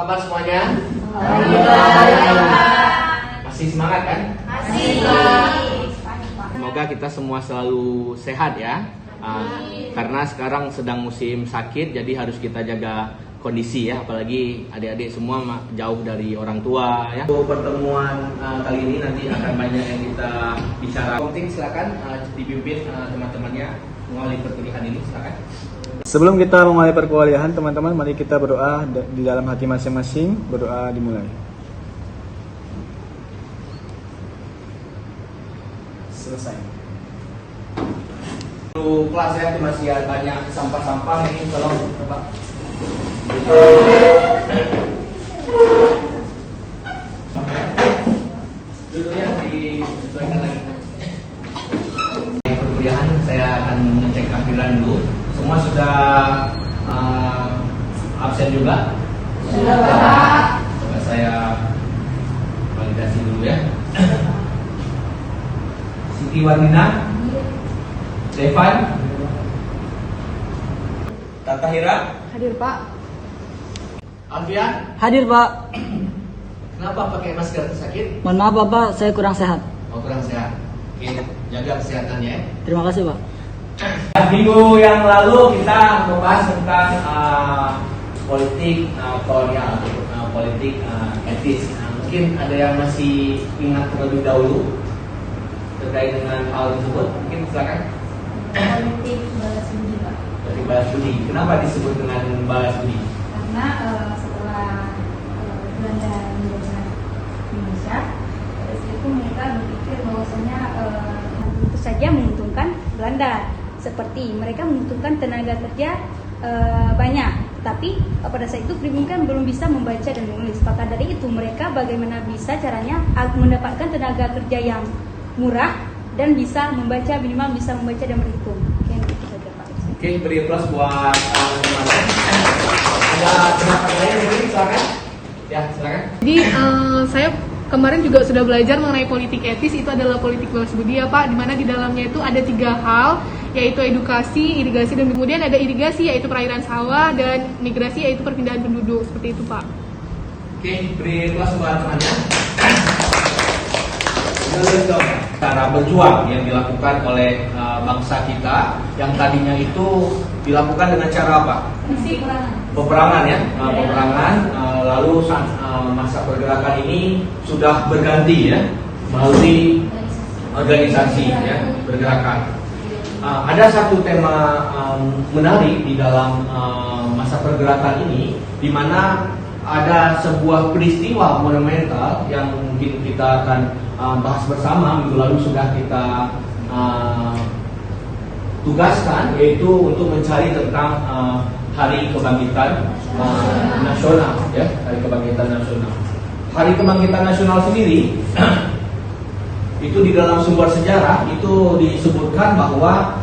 kabar semuanya? Masih semangat kan? Masih. Semoga kita semua selalu sehat ya. Karena sekarang sedang musim sakit, jadi harus kita jaga kondisi ya. Apalagi adik-adik semua jauh dari orang tua ya. Untuk pertemuan kali ini nanti akan banyak yang kita bicara. Komting silakan dipimpin teman-temannya mengawali perkuliahan ini, silakan. Sebelum kita memulai perkuliahan, teman-teman, mari kita berdoa di dalam hati masing-masing. Berdoa dimulai. Selesai. Untuk kelas ya, masih banyak sampah-sampah ini, tolong Bapak. Dulunya disesuaikan lagi. Perkuliahan saya akan mengecek kehadiran dulu. Semua sudah absen juga? Sudah, Pak. Coba saya validasi dulu ya. Siti Wardina, Devan, Tata Hira, Hadir, Pak. Alfian. Hadir, Pak. Kenapa pakai masker? Sakit? Mohon maaf, Bapak, saya kurang sehat. Oh, kurang sehat. Oke, jaga kesehatannya ya. Terima kasih, Pak. Minggu yang lalu kita membahas tentang politik kolonial atau politik etis. Mungkin ada yang masih ingat terlebih dahulu terkait dengan hal tersebut. Mungkin silakan. Politik balas budi, Pak. Dari balas budi. Kenapa disebut dengan balas budi? Karena setelah Belanda menjajah Indonesia, dari situ mereka berpikir bahwasanya tentu saja menguntungkan Belanda. Seperti mereka membutuhkan tenaga kerja banyak, tapi pada saat itu pribumi kan belum bisa membaca dan menulis. Maka dari itu mereka bagaimana bisa caranya mendapatkan tenaga kerja yang murah dan bisa membaca, minimal bisa membaca dan berhitung. Oke, itu saja, Pak. Oke, beri aplaus buat teman-teman. Ada pendapat lain mungkin silakan. Ya, silakan. Jadi saya kemarin juga sudah belajar mengenai politik etis, itu adalah politik balas budi ya Pak, di mana di dalamnya itu ada 3 hal, yaitu edukasi, irigasi, dan kemudian ada irigasi yaitu perairan sawah, dan migrasi yaitu perpindahan penduduk, seperti itu Pak. Oke, beri aplaus buat temannya. Cara berjuang yang dilakukan oleh bangsa kita yang tadinya itu dilakukan dengan cara apa? Peperangan ya, peperangan. Lalu masa pergerakan ini sudah berganti ya melalui organisasi ya pergerakan. Ada satu tema menarik di dalam masa pergerakan ini, di mana ada sebuah peristiwa monumental yang mungkin kita akan bahas bersama. Minggu lalu sudah kita tugaskan, yaitu untuk mencari tentang Hari Kebangkitan Nasional ya, Hari Kebangkitan Nasional. Hari Kebangkitan Nasional sendiri itu di dalam sumber sejarah itu disebutkan bahwa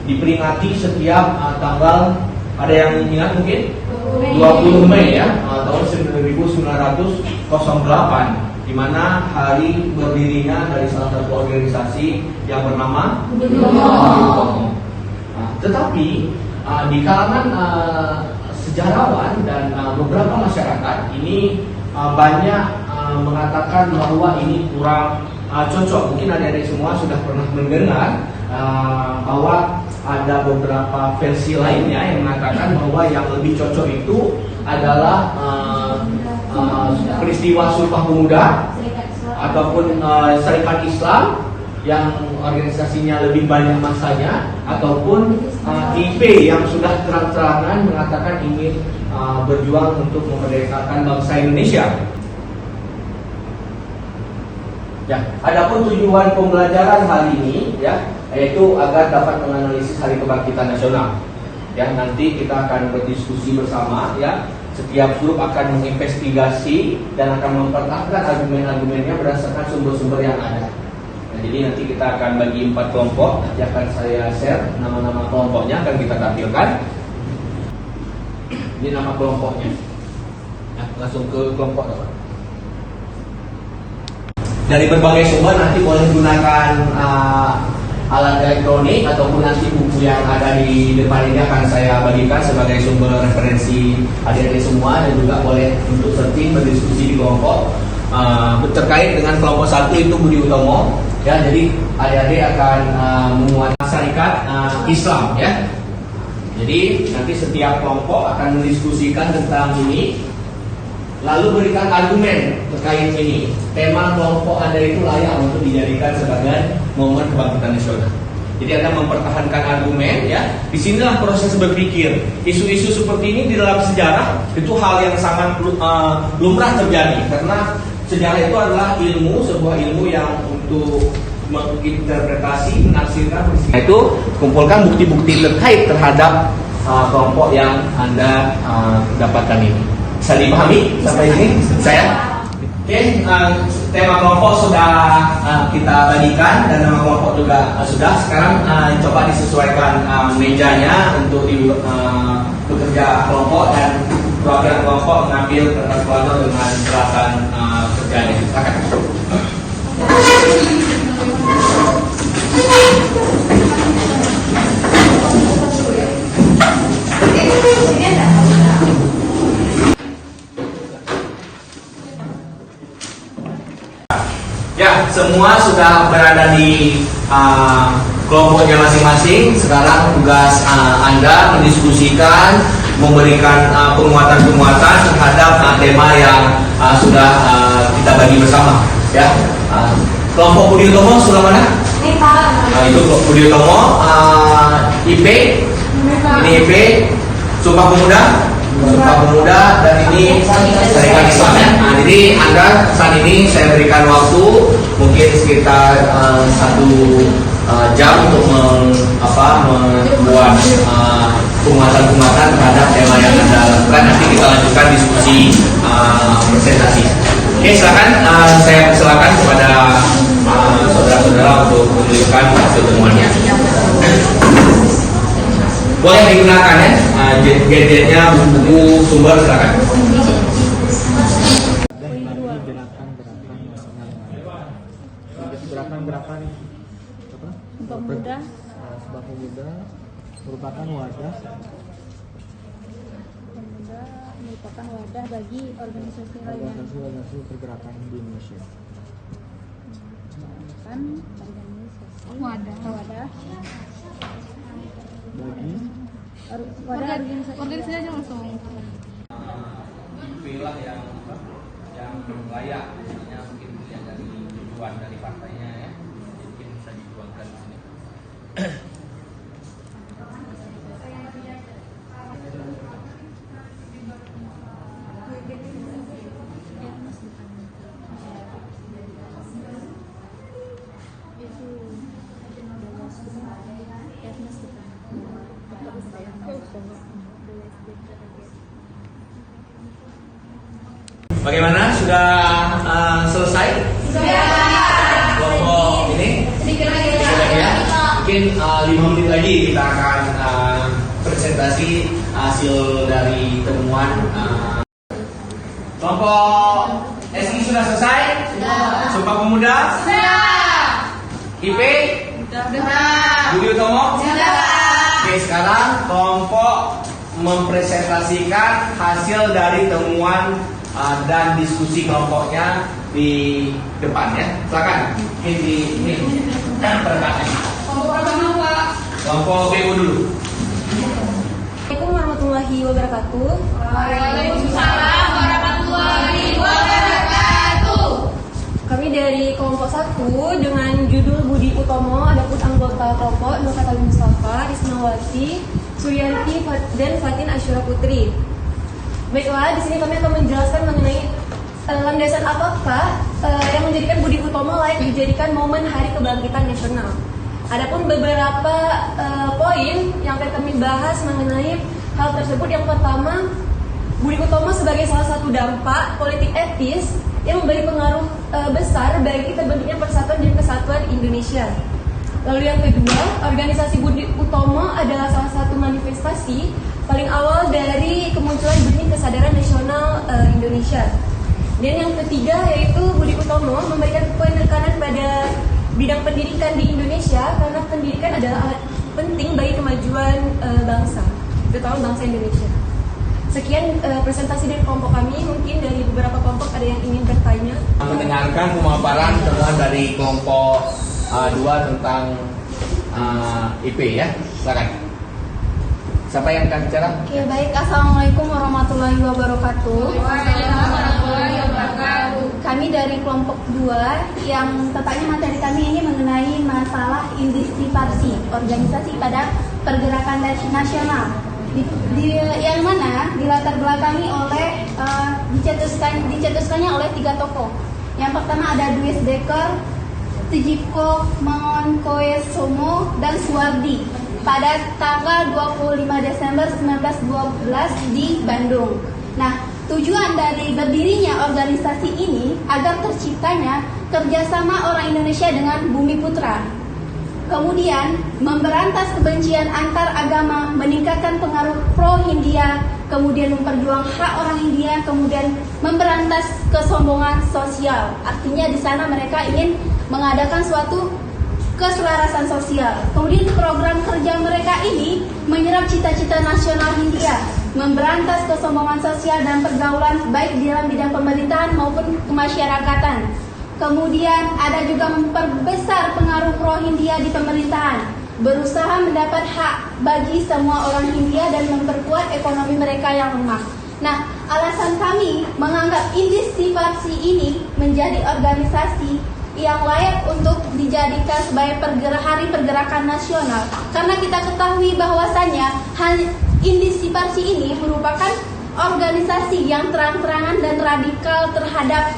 diperingati setiap tanggal, ada yang ingat mungkin 20 Mei ya, tahun 1908, di mana hari berdirinya dari salah satu organisasi yang bernama Budi. Tetapi di kalangan sejarawan dan beberapa masyarakat ini banyak mengatakan bahwa ini kurang cocok. Mungkin adik-adik semua sudah pernah mendengar bahwa ada beberapa versi lainnya yang mengatakan bahwa yang lebih cocok itu adalah peristiwa Sumpah Pemuda ataupun Serikat Islam yang organisasinya lebih banyak masanya, ataupun IP yang sudah terang-terangan mengatakan ingin berjuang untuk memerdekakan bangsa Indonesia. Ya, adapun tujuan pembelajaran hari ini ya, yaitu agar dapat menganalisis Hari Kebangkitan Nasional. Ya, nanti kita akan berdiskusi bersama ya. Setiap grup akan menginvestigasi dan akan mempertahankan argumen-argumennya berdasarkan sumber-sumber yang ada. Nah, jadi nanti kita akan bagi 4 kelompok. Nanti akan saya share nama-nama kelompoknya, akan kita tampilkan. Ini nama kelompoknya. Nah, langsung ke kelompok teman. Dari berbagai sumber nanti boleh gunakan alat elektronik ataupun nanti buku yang ada di depan ini akan saya bagikan sebagai sumber referensi adik-adik semua, dan juga boleh untuk searching berdiskusi di kelompok terkait dengan kelompok 1 itu Budi Utomo ya. Jadi adik-adik akan menguatkan syarikat Islam ya. Jadi nanti setiap kelompok akan mendiskusikan tentang ini, lalu berikan argumen terkait ini. Tema kelompok Anda itu layak untuk dijadikan sebagai momen kebangkitan nasional. Jadi Anda mempertahankan argumen ya. Disinilah proses berpikir. Isu-isu seperti ini di dalam sejarah itu hal yang sangat lumrah terjadi, karena sejarah itu adalah ilmu, sebuah ilmu yang untuk menginterpretasi, menafsirkan peristiwa. Itu kumpulkan bukti-bukti terkait terhadap kelompok yang Anda dapatkan ini. Bisa dipahami sampai sini saya? Oke, tema kelompok sudah kita bagikan dan nama kelompok juga sudah. Sekarang coba disesuaikan mejanya untuk bekerja kelompok, dan perwakilan kelompok mengambil kertas kelompok dengan peralatan kerjanya. Silakan. Ya, semua sudah berada di kelompoknya masing-masing. Sekarang tugas Anda mendiskusikan, memberikan penguatan-penguatan terhadap tema yang sudah kita bagi bersama. Ya, kelompok Budi Utomo sebelah mana? Itu Budi Utomo, IP, ini IP, Sumpah Pemuda, dan ini Syarikat Islam ya. Nah, jadi Anda saat ini saya berikan waktu mungkin sekitar 1 jam untuk membuat penguatan-penguatan terhadap tema yang Anda lakukan. Nanti kita lanjutkan diskusi presentasi. Oke, silakan saya persilakan kepada saudara-saudara untuk menunjukkan hasil temuannya. Boleh digunakan ya, gadgetnya, buku, sumber, silakan. Gerakan-gerakan apa? Pemuda. Sumpah Pemuda merupakan wadah. Pemuda merupakan wadah bagi organisasi lainnya. Organisasi pergerakan di Indonesia. Kan organisasi Wadah. Bagi wadah Organisasi aja langsung. Pilih yang layak, misalnya mungkin yang dari tujuan dari partainya ya, mungkin bisa dituangkan di sini. Bagaimana? Sudah selesai? Sudah. Kelompok ini? Sedikit lagi ya. Mungkin 5 menit lagi kita akan presentasi hasil dari temuan. Kelompok SI sudah selesai? Sudah. Sumpah Pemuda? Sudah. IP? Sudah. Budi Utomo? Sudah. Oke, sekarang kelompok mempresentasikan hasil dari temuan dan diskusi kelompoknya di depan ya. Silakan. Ini perkenalkan. Kelompok pertama Pak. Kelompok BU dulu. Assalamualaikum warahmatullahi wabarakatuh. Waalaikumsalam warahmatullahi wabarakatuh. Kami dari kelompok 1 dengan judul Budi Utomo, adapun anggota kelompok Nur Fatali Mustafa, Risnawati, Suryanti, dan Fatin Asyura Putri. Baiklah, di sini kami akan menjelaskan mengenai landasan apakah yang menjadikan Budi Utomo layak dijadikan momen Hari Kebangkitan Nasional. Adapun beberapa poin yang akan kami bahas mengenai hal tersebut. Yang pertama, Budi Utomo sebagai salah satu dampak politik etis yang memberi pengaruh besar bagi terbentuknya Persatuan dan Kesatuan Indonesia. Lalu yang kedua, organisasi Budi Utomo adalah salah satu manifestasi paling awal dari kemunculan Benih Kesadaran Nasional Indonesia. Dan yang ketiga yaitu Budi Utomo memberikan penekanan pada bidang pendidikan di Indonesia, karena pendidikan adalah alat penting bagi kemajuan bangsa, terutama bangsa Indonesia. Sekian presentasi dari kelompok kami. Mungkin dari beberapa kelompok ada yang ingin bertanya. Mendengarkan pemaparan temuan dari kelompok 2 tentang IP ya. Silakan. Siapa yang akan bicara? Oke, baik. Assalamualaikum warahmatullahi wabarakatuh. Kami dari kelompok 2 yang tepatnya materi kami ini mengenai masalah indisipasi organisasi pada pergerakan nasional. Yang mana dilatar belakangi oleh dicetuskannya oleh 3 tokoh. Yang pertama ada Dwi Dekker, Tjibko Mangunkusumo, dan Suwardi pada tanggal 25 Desember 1912 di Bandung. Nah, tujuan dari berdirinya organisasi ini agar terciptanya kerjasama orang Indonesia dengan Bumi Putra. Kemudian, memberantas kebencian antar agama, meningkatkan pengaruh pro-Hindia, kemudian memperjuangkan hak orang Hindia, kemudian memberantas kesombongan sosial. Artinya di sana mereka ingin mengadakan suatu keselarasan sosial. Kemudian program kerja mereka ini menyerap cita-cita nasional Hindia, memberantas kesombongan sosial dan pergaulan baik di dalam bidang pemerintahan maupun kemasyarakatan. Kemudian ada juga memperbesar pengaruh pro-Hindia di pemerintahan, berusaha mendapat hak bagi semua orang Hindia dan memperkuat ekonomi mereka yang lemah. Nah, alasan kami menganggap indisipasi ini menjadi organisasi yang layak untuk dijadikan sebagai hari pergerakan nasional, karena kita ketahui bahwasannya indisipasi ini merupakan organisasi yang terang-terangan dan radikal terhadap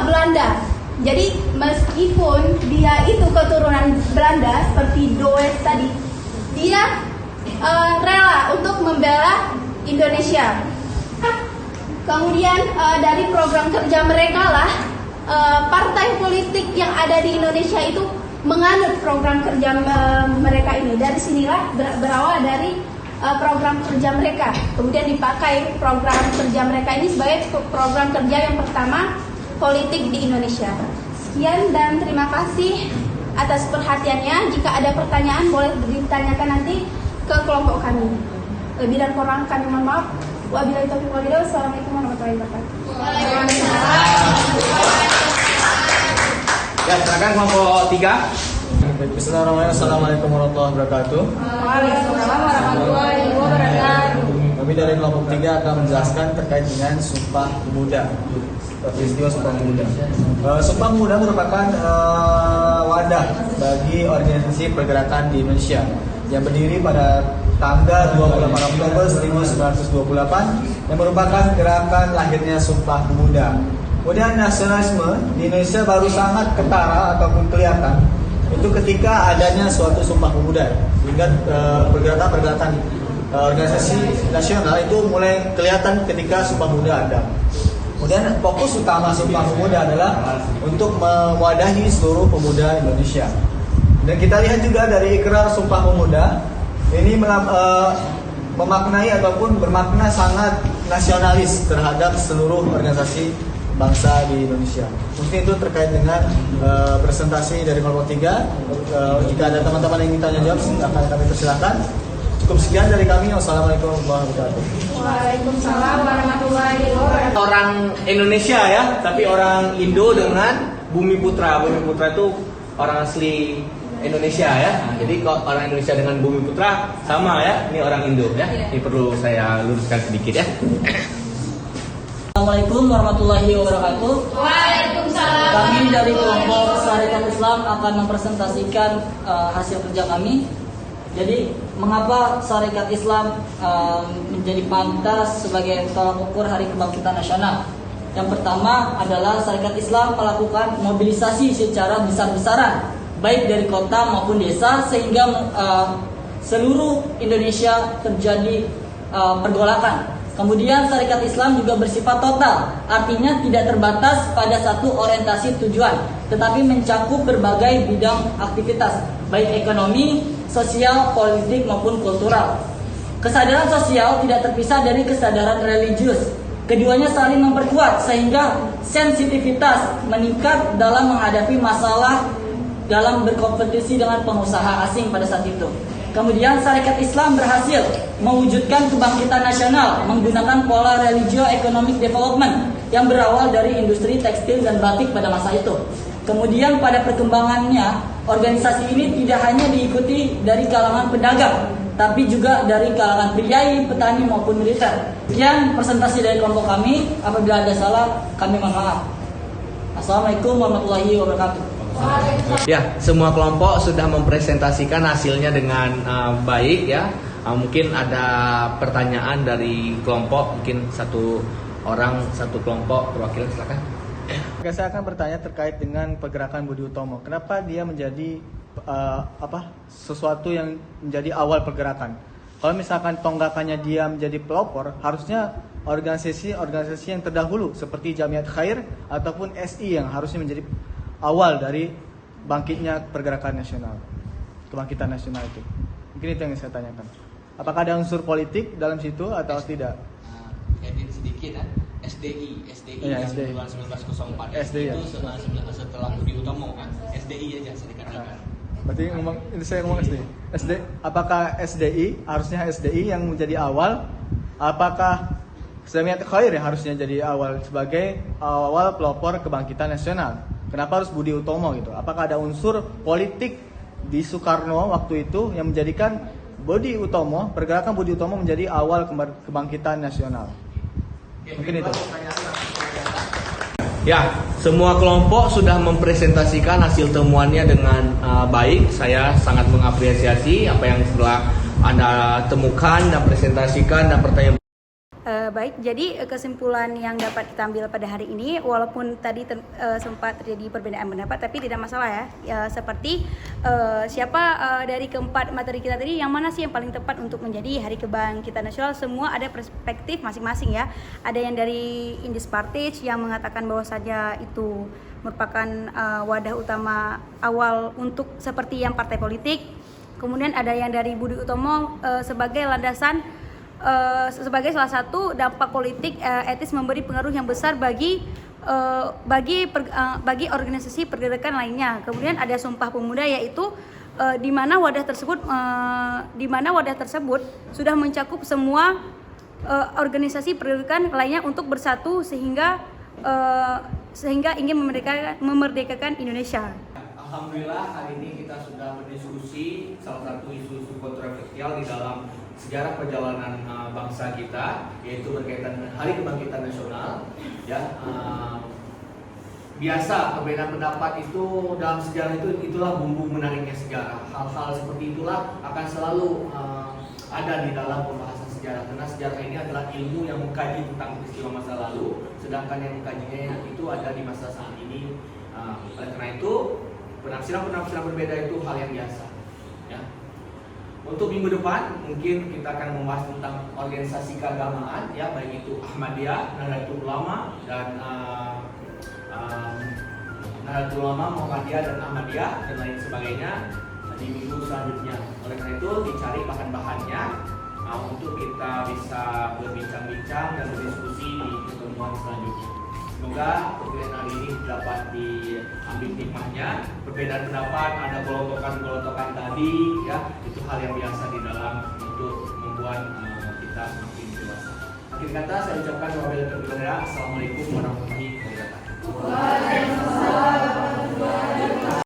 Belanda. Jadi meskipun dia itu keturunan Belanda seperti Does tadi, dia rela untuk membela Indonesia. Kemudian dari program kerja mereka lah partai politik yang ada di Indonesia itu menganut program kerja mereka ini. Dari sinilah berawal dari program kerja mereka. Kemudian dipakai program kerja mereka ini sebagai program kerja yang pertama politik di Indonesia. Sekian dan terima kasih atas perhatiannya. Jika ada pertanyaan boleh ditanyakan nanti ke kelompok kami. Lebih dan kurang kami mohon maaf. Wabillahi taufiq wal hidayah. Wassalamualaikum warahmatullahi wabarakatuh. Ya, silakan kelompok 3. Bismillahirrahmanirrahim. Assalamualaikum warahmatullahi wabarakatuh. Waalaikumsalam warahmatullahi wabarakatuh. Kami dari kelompok 3 akan menjelaskan terkait dengan Sumpah Pemuda. Peristiwa Sumpah Pemuda. Sumpah Pemuda merupakan wadah bagi organisasi pergerakan di Indonesia yang berdiri pada tanggal 28 Oktober 1928 yang merupakan gerakan lahirnya Sumpah Pemuda. Kemudian nasionalisme di Indonesia baru sangat ketara ataupun kelihatan itu ketika adanya suatu Sumpah Pemuda, hingga pergerakan organisasi nasional itu mulai kelihatan ketika Sumpah Pemuda ada. Kemudian fokus utama Sumpah Pemuda adalah untuk mewadahi seluruh pemuda Indonesia. Dan kita lihat juga dari ikrar Sumpah Pemuda ini memaknai ataupun bermakna sangat nasionalis terhadap seluruh organisasi bangsa di Indonesia. Mungkin itu terkait dengan presentasi dari kelompok 3. Jika ada teman-teman yang ingin tanya jawab, akan kami persilakan. Cukup sekian dari kami. Wassalamualaikum warahmatullahi wabarakatuh. Waalaikumsalam warahmatullahi wabarakatuh. Orang Indonesia ya, tapi orang Indo dengan Bumi Putra. Bumi Putra itu orang asli Indonesia ya. Nah, jadi kalau orang Indonesia dengan Bumi Putra sama ya. Ini orang Indo ya. Ini perlu saya luruskan sedikit ya. Assalamualaikum warahmatullahi wabarakatuh. Waalaikumsalam. Kami dari kelompok Sarekat Islam akan mempresentasikan hasil kerja kami. Jadi, mengapa Sarekat Islam menjadi pantas sebagai tolak ukur Hari Kebangkitan Nasional? Yang pertama adalah Sarekat Islam melakukan mobilisasi secara besar-besaran, baik dari kota maupun desa, sehingga seluruh Indonesia terjadi pergolakan. Kemudian Sarekat Islam juga bersifat total, artinya tidak terbatas pada satu orientasi tujuan, tetapi mencakup berbagai bidang aktivitas, baik ekonomi, sosial, politik maupun kultural. Kesadaran sosial tidak terpisah dari kesadaran religius. Keduanya saling memperkuat sehingga sensitivitas meningkat dalam menghadapi masalah dalam berkompetisi dengan pengusaha asing pada saat itu. Kemudian Sarekat Islam berhasil mewujudkan kebangkitan nasional menggunakan pola religio-economic development yang berawal dari industri tekstil dan batik pada masa itu. Kemudian pada perkembangannya, organisasi ini tidak hanya diikuti dari kalangan pedagang, tapi juga dari kalangan priai, petani maupun militer. Sekian presentasi dari kelompok kami. Apabila ada salah, kami mohon maaf. Assalamualaikum warahmatullahi wabarakatuh. Ya, semua kelompok sudah mempresentasikan hasilnya dengan baik ya. Mungkin ada pertanyaan dari kelompok, mungkin satu orang satu kelompok perwakilan, silakan. Oke, saya akan bertanya terkait dengan pergerakan Budi Utomo. Kenapa dia menjadi sesuatu yang menjadi awal pergerakan? Kalau misalkan tonggakannya dia menjadi pelopor, harusnya organisasi yang terdahulu seperti Jamiat Khair ataupun SI yang harusnya menjadi awal dari bangkitnya pergerakan nasional, kebangkitan nasional itu. Mungkin itu yang saya tanyakan. Apakah ada unsur politik dalam situ atau tidak? Edit sedikit ya. SDI Ya, yang SDI. bulan 1904 SDI, ya. itu setelah Budi Utomo kan. SDI aja saya dikatakan. Berarti saya ngomong SDI. Apakah SDI harusnya SDI yang menjadi awal? Apakah Jamiat Khair yang harusnya jadi awal sebagai awal pelopor kebangkitan nasional? Kenapa harus Budi Utomo gitu? Apakah ada unsur politik di Soekarno waktu itu yang menjadikan pergerakan Budi Utomo menjadi awal kebangkitan nasional? Mungkin itu. Ya, semua kelompok sudah mempresentasikan hasil temuannya dengan baik. Saya sangat mengapresiasi apa yang telah Anda temukan dan presentasikan dan pertanyaan. Baik, jadi kesimpulan yang dapat kita ambil pada hari ini, walaupun tadi sempat terjadi perbedaan pendapat, tapi tidak masalah ya. Seperti siapa dari keempat materi kita tadi, yang mana sih yang paling tepat untuk menjadi Hari Kebangkitan Nasional? Semua ada perspektif masing-masing ya. Ada yang dari Indis Partij yang mengatakan bahwa saja itu merupakan wadah utama awal untuk seperti yang partai politik. Kemudian ada yang dari Budi Utomo sebagai landasan, sebagai salah satu dampak politik etis memberi pengaruh yang besar bagi organisasi pergerakan lainnya. Kemudian ada Sumpah Pemuda, yaitu di mana wadah tersebut sudah mencakup semua organisasi pergerakan lainnya untuk bersatu sehingga ingin memerdekakan Indonesia. Alhamdulillah hari ini kita sudah berdiskusi salah satu isu-isu kontroversial di dalam sejarah perjalanan bangsa kita, yaitu berkaitan dengan Hari Kebangkitan Nasional. Ya, biasa perbedaan pendapat itu dalam sejarah itulah bumbu menariknya sejarah. Hal-hal seperti itulah akan selalu ada di dalam pembahasan sejarah, karena sejarah ini adalah ilmu yang mengkaji tentang peristiwa masa lalu, sedangkan yang mengkajinya itu ada di masa saat ini. Oleh karena itu penafsiran berbeda itu hal yang biasa. Ya. Untuk minggu depan mungkin kita akan membahas tentang organisasi keagamaan, ya, baik itu Ahmadiyah, Nahdlatul Ulama dan Nahdlatul Ulama, Muhammadiyah dan Ahmadiyah dan lain sebagainya di minggu selanjutnya. Oleh karena itu dicari bahan-bahannya untuk kita bisa berbincang-bincang dan berdiskusi di pertemuan selanjutnya. Semoga perkuliahan hari ini dapat diambil hikmahnya. Perbedaan pendapat, ada golongan-golongan tadi, ya, itu hal yang biasa di dalam untuk membuat kita semakin dewasa. Akhir kata saya ucapkan wabillahi taufiq wal hidayah. Assalamualaikum warahmatullahi wabarakatuh. Waalaikumsalam.